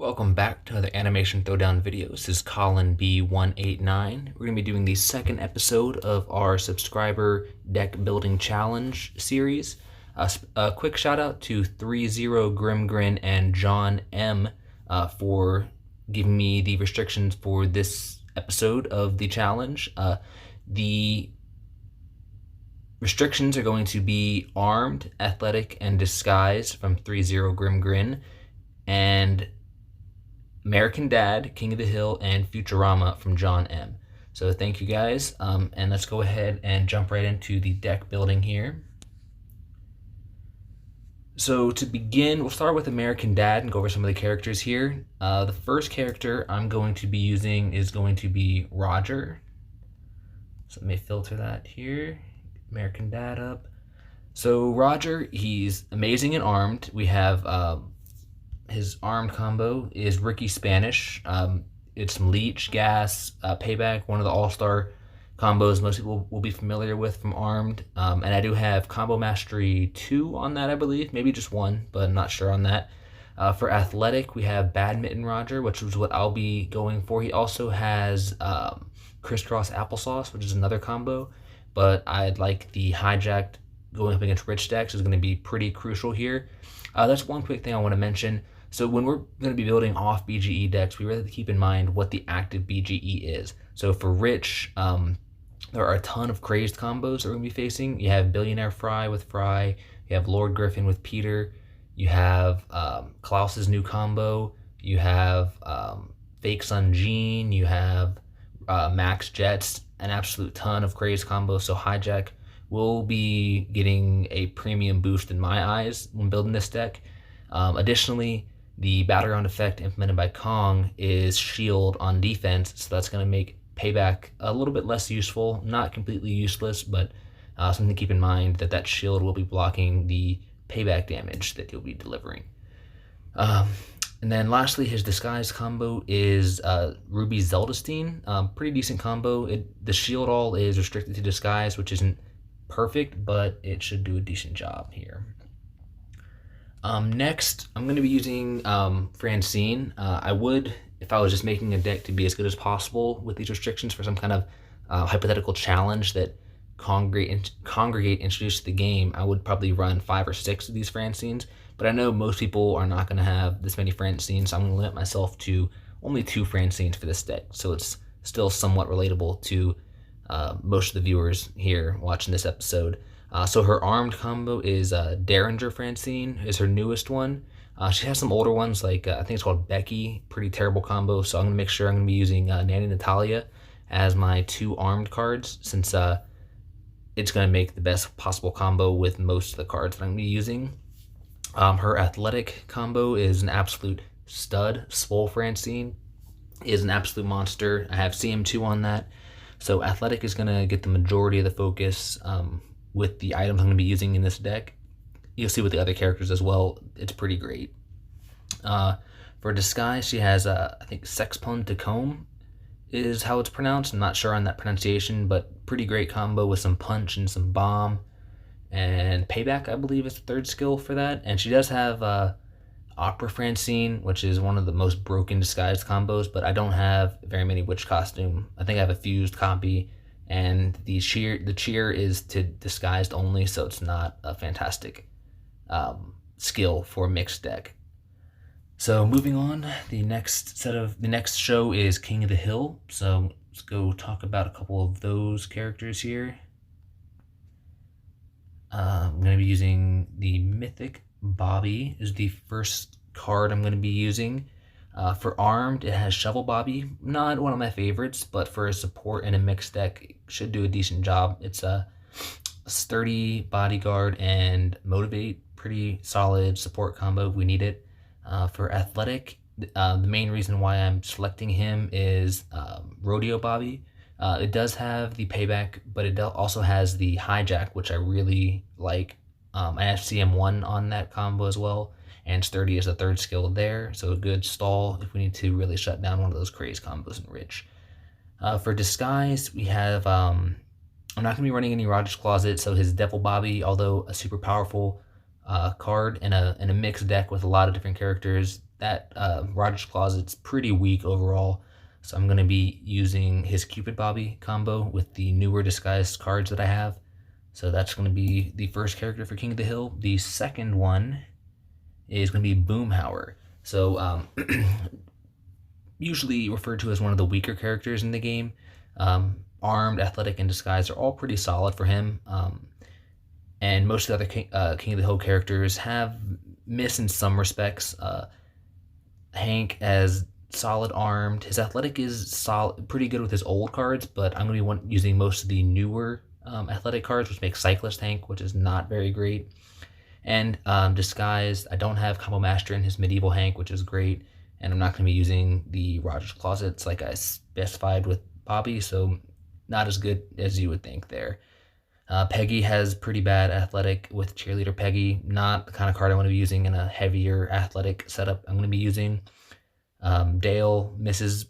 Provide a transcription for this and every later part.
Welcome back to another Animation Throwdown video. This is Colin B189. We're going to be doing the second episode of our subscriber deck building challenge series. A quick shout out to 30 Grimgrin and John M for giving me the restrictions for this episode of the challenge. The restrictions are going to be Armed, Athletic, and Disguised from 30 Grimgrin, and American Dad, King of the Hill, and Futurama from John M. So thank you guys, and let's go ahead and jump right into the deck building here. So to begin, we'll start with American Dad and go over some of the characters here. The first character I'm going to be using is going to be Roger. So let me filter that here. American Dad up. So Roger, he's amazing and armed. We have his armed combo is Ricky Spanish. It's some Leech, Gas, Payback, one of the all-star combos most people will be familiar with from Armed. And I do have Combo Mastery 2 on that, I believe. Maybe just 1, but I'm not sure on that. For Athletic, we have Badminton Roger, which is what I'll be going for. He also has Crisscross Applesauce, which is another combo. But I'd like the Hijacked going up against Rich decks is going to be pretty crucial here. That's one quick thing I want to mention. So when we're going to be building off BGE decks, we really have to keep in mind what the active BGE is. So for Rich, there are a ton of crazed combos that we're going to be facing. You have Billionaire Fry with Fry. You have Lord Griffin with Peter. You have Klaus's new combo. You have Fake Sun Gene. You have Max Jets. An absolute ton of crazed combos. So Hijack will be getting a premium boost in my eyes when building this deck. Additionally, the Battleground effect implemented by Kong is shield on defense, so that's going to make Payback a little bit less useful. Not completely useless, but something to keep in mind that shield will be blocking the Payback damage that you'll be delivering. And then lastly, his Disguise combo is Ruby Zeldestein. Pretty decent combo. The shield all is restricted to Disguise, which isn't perfect, but it should do a decent job here. Next, I'm going to be using Francine. I would, if I was just making a deck to be as good as possible with these restrictions for some kind of hypothetical challenge that Congregate introduced to the game, I would probably run 5 or 6 of these Francines. But I know most people are not going to have this many Francines, so I'm going to limit myself to only 2 Francines for this deck. So it's still somewhat relatable to most of the viewers here watching this episode. So her armed combo is Derringer Francine is her newest one. She has some older ones, like I think it's called Becky. Pretty terrible combo, so I'm going to make sure I'm going to be using Nanny Natalia as my 2 armed cards, since it's going to make the best possible combo with most of the cards that I'm going to be using. Her Athletic combo is an absolute stud. Swole Francine is an absolute monster. I have CM2 on that. So Athletic is going to get the majority of the focus with the items I'm going to be using in this deck. You'll see with the other characters as well. It's pretty great. For Disguise, she has, I think, Sexpon Tacombe is how it's pronounced. I'm not sure on that pronunciation, but pretty great combo with some punch and some bomb. And Payback, I believe, is the 3rd skill for that. And she does have Opera Francine, which is one of the most broken Disguised combos, but I don't have very many Witch Costume. I think I have a fused copy, and the cheer is to Disguised only, so it's not a fantastic skill for a mixed deck. So moving on, the next show is King of the Hill. So let's go talk about a couple of those characters here. I'm going to be using the Mythic Bobby is the first card I'm going to be using. For Armed, it has Shovel Bobby. Not one of my favorites, but for a support in a mixed deck, it should do a decent job. It's a sturdy bodyguard and motivate. Pretty solid support combo if we need it. For Athletic, the main reason why I'm selecting him is Rodeo Bobby. It does have the Payback, but it also has the Hijack, which I really like. I have CM1 on that combo as well, and Sturdy is the 3rd skill there, so a good stall if we need to really shut down one of those crazy combos in Rich. For Disguise, we have, I'm not going to be running any Roger's Closet, so his Devil Bobby, although a super powerful card in a mixed deck with a lot of different characters, that Roger's Closet's pretty weak overall. So I'm going to be using his Cupid Bobby combo with the newer disguised cards that I have. So that's going to be the first character for King of the Hill. The second one is going to be Boomhauer. So usually referred to as one of the weaker characters in the game. Armed, athletic, and disguise are all pretty solid for him. And most of the other King of the Hill characters have missed in some respects. Hank as solid armed. His athletic is solid, pretty good with his old cards, but I'm going to be using most of the newer athletic cards, which makes Cyclist Hank, which is not very great. And disguised, I don't have Combo Master in his Medieval Hank, which is great. And I'm not going to be using the Roger's Closets like I specified with Bobby, so not as good as you would think there. Peggy has pretty bad athletic with Cheerleader Peggy. Not the kind of card I want to be using in a heavier athletic setup. I'm going to be using Dale misses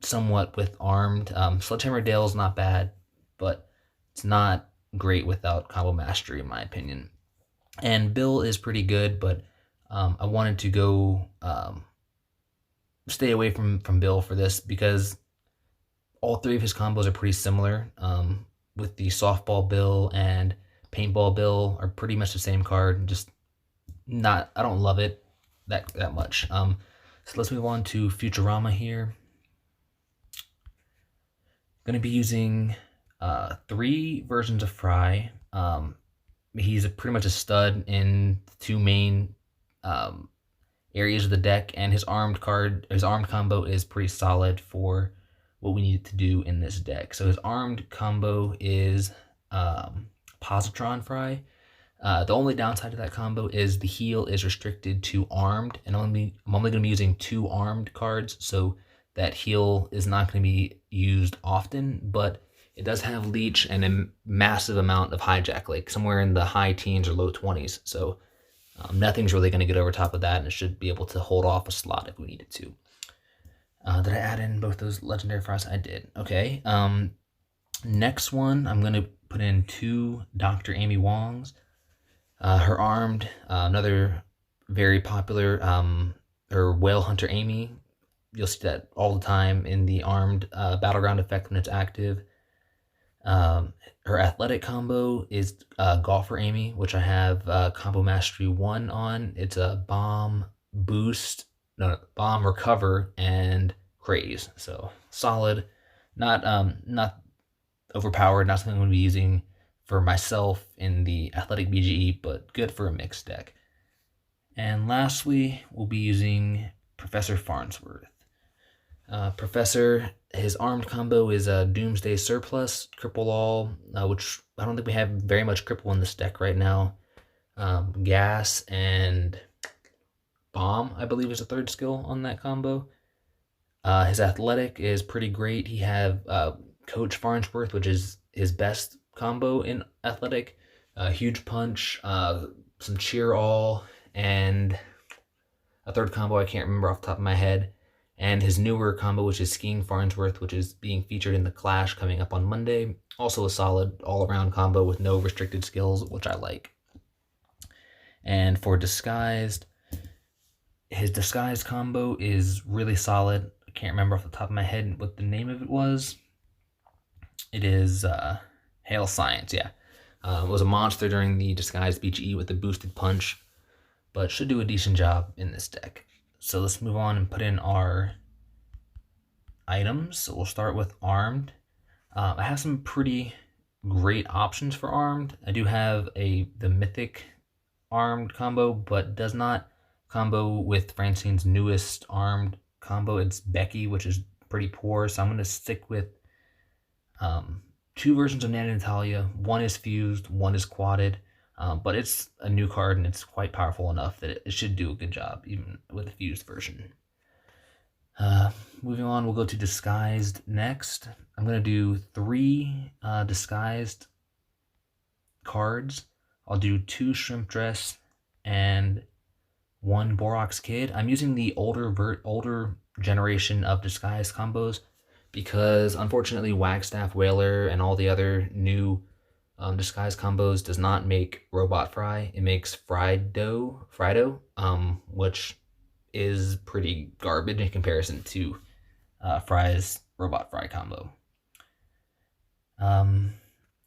somewhat with armed. Sledgehammer Dale's not bad, but it's not great without Combo Mastery, in my opinion. And Bill is pretty good, but I wanted to go stay away from Bill for this because all three of his combos are pretty similar. With the softball Bill and paintball Bill are pretty much the same card. Just not, I don't love it that much. So let's move on to Futurama here. Going to be using 3 versions of Fry. He's pretty much a stud in the 2 main areas of the deck, and his armed combo is pretty solid for what we need to do in this deck. So his armed combo is Positron Fry. The only downside to that combo is the heal is restricted to armed, and I'm only going to be using 2 armed cards, so that heal is not going to be used often, but it does have leech and a massive amount of hijack, like somewhere in the high teens or low 20s. So nothing's really going to get over top of that, and it should be able to hold off a slot if we needed to. Did I add in both those legendary fries? I did. Okay. Next one, I'm going to put in 2 Dr. Amy Wongs. Her armed, another very popular, her Whale Hunter Amy. You'll see that all the time in the armed battleground effect when it's active. Her athletic combo is Golfer Amy, which I have Combo Mastery 1 on. It's a bomb, boost, bomb, recover, and craze. So solid, not overpowered, not something I'm going to be using for myself in the athletic BGE, but good for a mixed deck. And lastly, we'll be using Professor Farnsworth. Professor, his armed combo is a Doomsday Surplus, Cripple All, which I don't think we have very much cripple in this deck right now. Gas and Bomb, I believe, is the 3rd skill on that combo. His athletic is pretty great. He have Coach Farnsworth, which is his best combo in athletic. Huge Punch, some Cheer All, and a 3rd combo I can't remember off the top of my head. And his newer combo, which is Skiing Farnsworth, which is being featured in the Clash coming up on Monday. Also a solid all-around combo with no restricted skills, which I like. And for Disguised, his Disguised combo is really solid. I can't remember off the top of my head what the name of it was. It is Hail Science, yeah. It was a monster during the Disguised BGE with the boosted punch, but should do a decent job in this deck. So let's move on and put in our items. So we'll start with Armed. I have some pretty great options for Armed. I do have the Mythic Armed combo, but does not combo with Francine's newest Armed combo. It's Becky, which is pretty poor. So I'm going to stick with 2 versions of Nana Natalia. One is fused, one is quadded. But it's a new card, and it's quite powerful enough that it should do a good job, even with a fused version. Moving on, we'll go to Disguised next. I'm going to do 3 Disguised cards. I'll do 2 Shrimp Dress and 1 Borax Kid. I'm using the older generation of Disguised combos because, unfortunately, Wagstaff Whaler and all the other new Disguise combos does not make Robot Fry. It makes Frido, which is pretty garbage in comparison to Fry's Robot Fry combo. And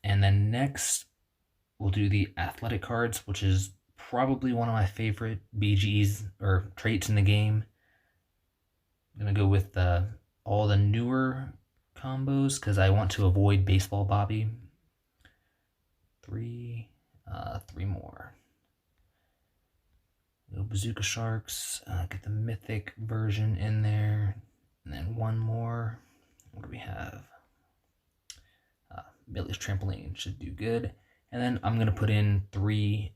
then next, we'll do the athletic cards, which is probably one of my favorite BGs or traits in the game. I'm going to go with all the newer combos because I want to avoid Baseball Bobby. Three more. Go Bazooka Sharks, get the mythic version in there, and then one more. What do we have? Billy's Trampoline should do good. And then I'm going to put in 3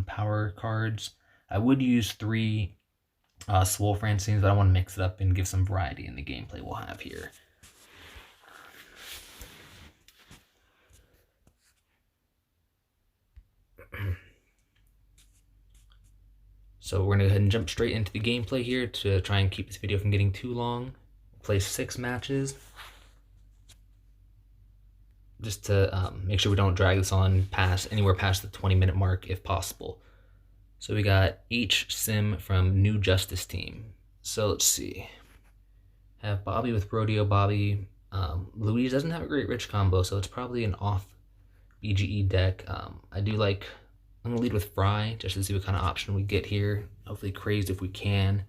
power cards. I would use 3 Swole Francines, but I want to mix it up and give some variety in the gameplay we'll have here. So we're going to go ahead and jump straight into the gameplay here to try and keep this video from getting too long. We'll play 6 matches. Just to make sure we don't drag this on anywhere past the 20-minute mark if possible. So we got H Sim from New Justice Team. So let's see. Have Bobby with Rodeo Bobby. Louise doesn't have a great rich combo, so it's probably an off BGE deck. I do like... I'm going to lead with Fry, just to see what kind of option we get here. Hopefully Crazed if we can.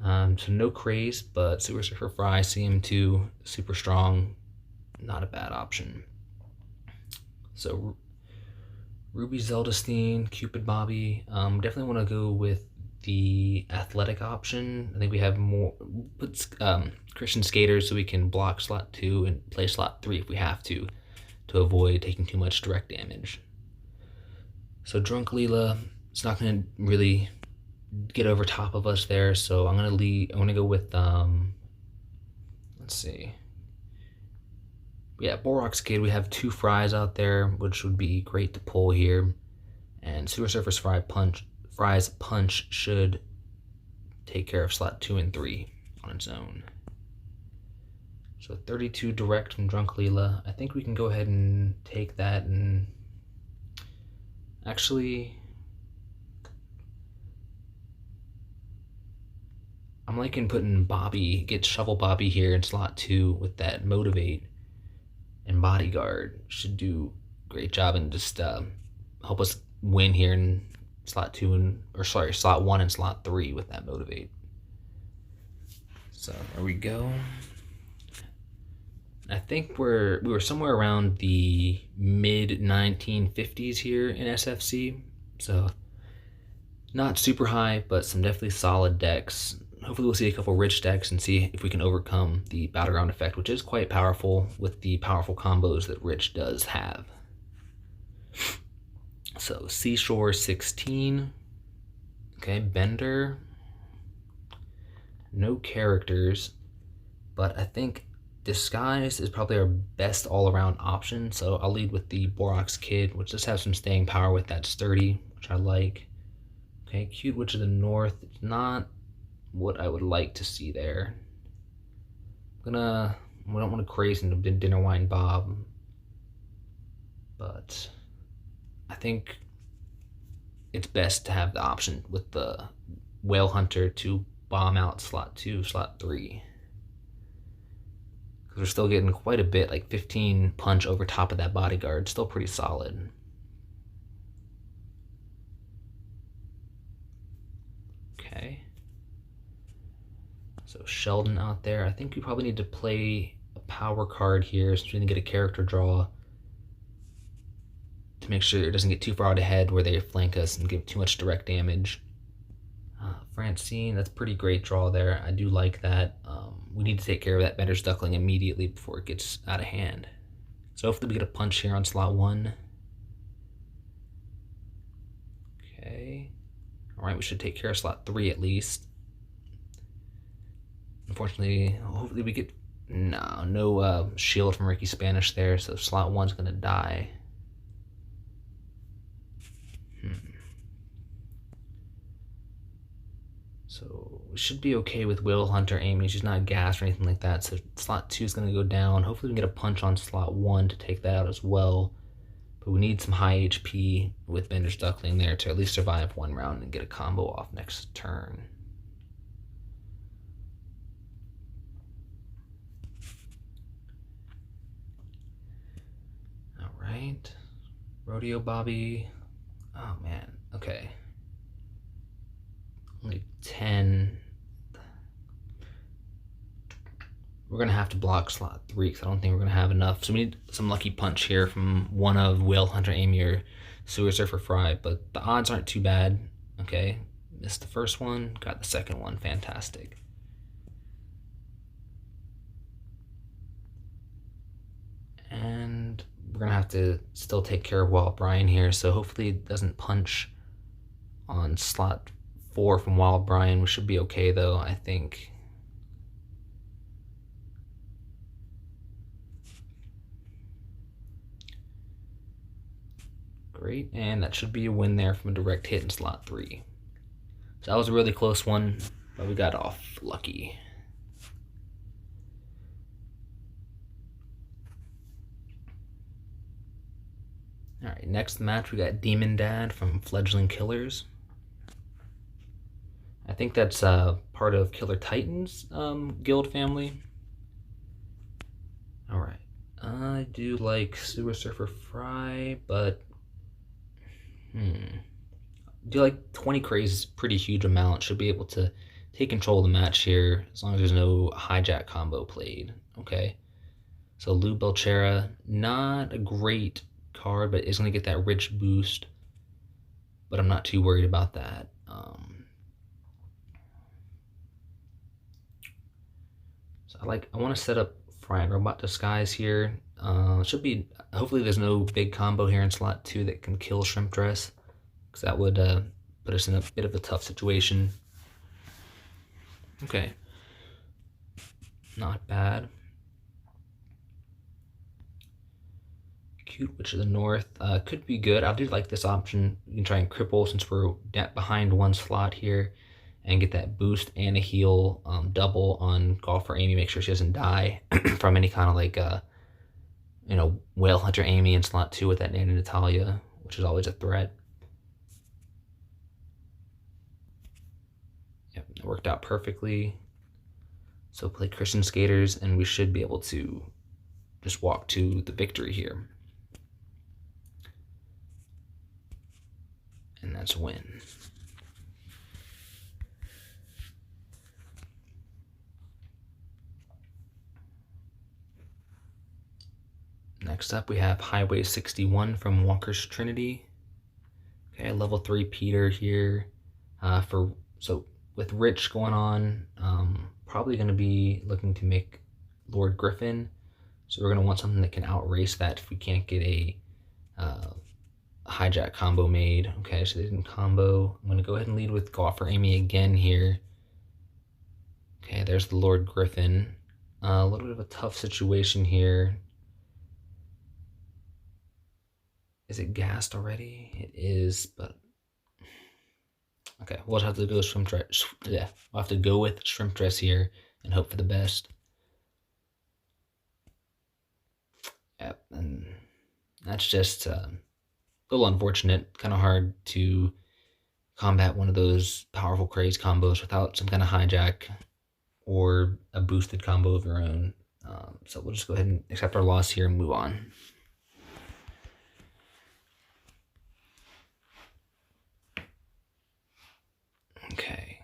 So no Craze, but Super Surfer Fry, CM2, super strong. Not a bad option. So Ruby Zeldestein, Cupid Bobby. Definitely want to go with the athletic option. I think we have more... Put Christian Skaters so we can block slot 2 and play slot 3 if we have to avoid taking too much direct damage. So Drunk Leela, it's not going to really get over top of us there, so I'm going to go with, let's see. Yeah, Borax Kid, we have 2 Fries out there, which would be great to pull here. And Super Surfer's Fry's Punch should take care of slot 2 and 3 on its own. So 32 direct from Drunk Leela. I think we can go ahead and take that and... Actually, I'm liking putting Bobby, get Shovel Bobby here in slot 2 with that Motivate, and Bodyguard should do a great job and just help us win here in slot 1 and slot 3 with that Motivate. So there we go. I think we were somewhere around the mid 1950s here in SFC, so not super high, but some definitely solid decks. Hopefully we'll see a couple rich decks and see if we can overcome the Battleground effect, which is quite powerful with the powerful combos that Rich does have. So Seashore 16, okay, Bender, no characters, but I think Disguise is probably our best all-around option, so I'll lead with the Borax Kid, which does have some staying power with that Sturdy, which I like. Okay, Cute Witch of the North, it's not what I would like to see there. We don't want to craze into Dinner Wine Bob, but I think it's best to have the option with the Whale Hunter to bomb out slot 2, slot 3. We're still getting quite a bit, like 15 punch over top of that Bodyguard. Still pretty solid. Okay. So Sheldon out there. I think we probably need to play a power card here so we can get a character draw to make sure it doesn't get too far out ahead where they flank us and give too much direct damage. Francine, that's a pretty great draw there. I do like that. We need to take care of that Bender's Duckling immediately before it gets out of hand. So hopefully we get a punch here on slot 1. Okay. Alright, we should take care of slot 3 at least. Unfortunately, hopefully we get... No shield from Ricky Spanish there, so slot 1's going to die. So we should be okay with Whale Hunter aiming. She's not gassed or anything like that. So slot 2 is going to go down. Hopefully we can get a punch on slot 1 to take that out as well. But we need some high HP with Bender's Duckling there to at least survive 1 round and get a combo off next turn. right. Rodeo Bobby. Oh man. Okay. Only 10. We're gonna have to block slot 3 because I don't think we're gonna have enough. So we need some lucky punch here from one of Whale Hunter Amy or Sewer Surfer Fry, but the odds aren't too bad. Okay, missed the first one, got the second one, fantastic. And we're gonna have to still take care of Wild Brian here, so hopefully it doesn't punch on slot 4 from Wild Brian. We should be okay though, I think. Great, and that should be a win there from a direct hit in slot 3. So that was a really close one, but we got off lucky. All right, next match we got Demon Dad from Fledgling Killers. I think that's part of Killer Titans guild family. All right, I do like Sewer Surfer Fry, but do like 20 craze is a pretty huge amount. Should be able to take control of the match here as long as there's no hijack combo played. Okay, so Lou Belchera, not a great card, but is going to get that rich boost. But I'm not too worried about that. So I want to set up Fry and Robot Disguise here. Should be, hopefully there's no big combo here in slot 2 that can kill Shrimp Dress, because that would put us in a bit of a tough situation. Okay, not bad. Cute Witch of the North could be good. I do like this option. You can try and cripple since we're behind one slot here, and get that boost and a heal double on Golfer Amy. Make sure she doesn't die from any kind of like Whale Hunter Amy in slot 2 with that Nana Natalia, which is always a threat. Yep, it worked out perfectly. So play Christian Skaters, and we should be able to just walk to the victory here. And that's a win. Next up, we have Highway 61 from Walker's Trinity. Okay, level 3 Peter here. So with Rich going on, probably going to be looking to make Lord Griffin. So we're going to want something that can outrace that if we can't get a hijack combo made. Okay, so they didn't combo. I'm going to go ahead and lead with Golfer Amy again here. Okay, there's the Lord Griffin. A little bit of a tough situation here. Is it gassed already? It is, but okay, we'll have to go Shrimp Dress. Yeah, we'll have to go with Shrimp Dress here and hope for the best. Yep, and that's just a little unfortunate. Kind of hard to combat one of those powerful craze combos without some kind of hijack or a boosted combo of your own. So we'll just go ahead and accept our loss here and move on. Okay,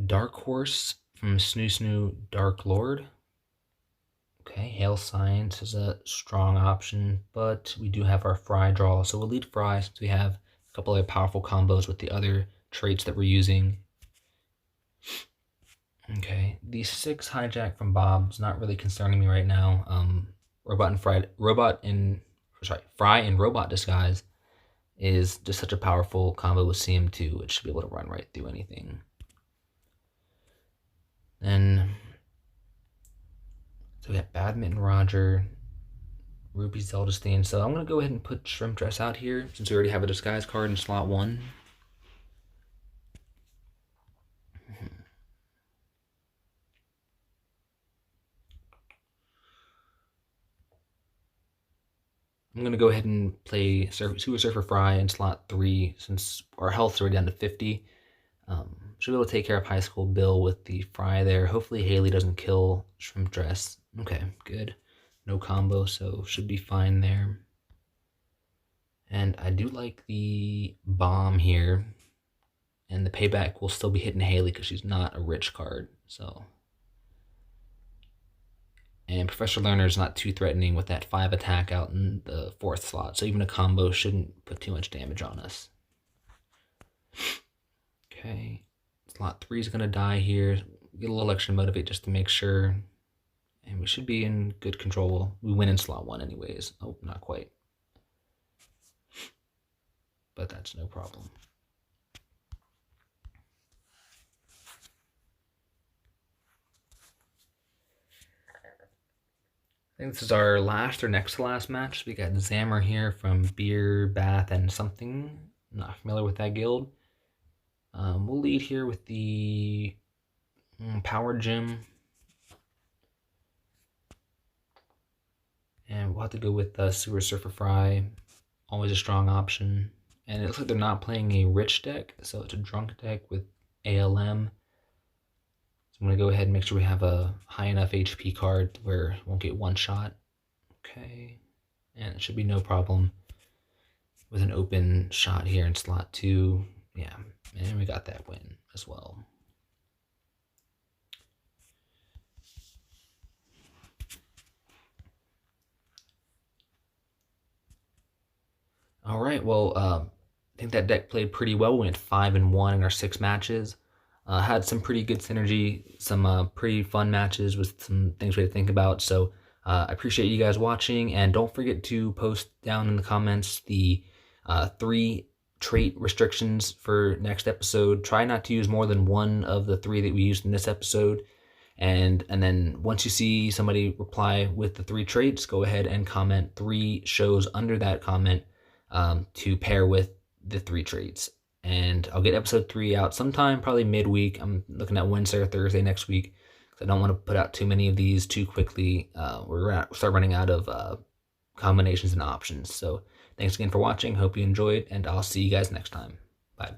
Dark Horse from Snoo Snoo Dark Lord. Okay, Hail Science is a strong option, but we do have our Fry draw, so we'll lead Fry since we have a couple of powerful combos with the other traits that we're using. Okay, the 6 hijack from Bob is not really concerning me right now. Fry and Robot Disguise is just such a powerful combo with CM2, it should be able to run right through anything. Then, so we got Badminton Roger, Ruby Zeldestein. So I'm going to go ahead and put Shrimp Dress out here, since we already have a disguise card in slot 1. I'm going to go ahead and play Super Surfer Fry in slot 3, since our health's already down to 50. Should be able to take care of High School Bill with the Fry there. Hopefully Haley doesn't kill Shrimp Dress. Okay, good. No combo, so should be fine there. And I do like the bomb here. And the payback will still be hitting Haley because she's not a rich card. So, and Professor Learner is not too threatening with that 5 attack out in the 4th slot. So even a combo shouldn't put too much damage on us. Okay. Slot 3 is going to die here. Get a little extra motivate just to make sure. And we should be in good control. We win in slot 1 anyways. Oh, not quite. But that's no problem. I think this is our last or next to last match. We got Zammer here from Beer, Bath, and something. Not familiar with that guild. We'll lead here with the Power Gym. And we'll have to go with Sewer Surfer Fry. Always a strong option. And it looks like they're not playing a rich deck, so it's a drunk deck with ALM. So I'm going to go ahead and make sure we have a high enough HP card where it won't get one shot. Okay. And it should be no problem with an open shot here in slot 2. Yeah, and we got that win as well. All right, well, I think that deck played pretty well. We went 5-1 in our 6 matches. Had some pretty good synergy, some pretty fun matches with some things we had to think about. So I appreciate you guys watching, and don't forget to post down in the comments the 3 trait restrictions for next episode. Try not to use more than one of the 3 that we used in this episode. And then once you see somebody reply with the 3 traits, go ahead and comment 3 shows under that comment to pair with the 3 traits. And I'll get episode 3 out sometime, probably midweek. I'm looking at Wednesday or Thursday next week. I don't want to put out too many of these too quickly. We're going to start running out of combinations and options. So thanks again for watching. Hope you enjoyed, and I'll see you guys next time. Bye.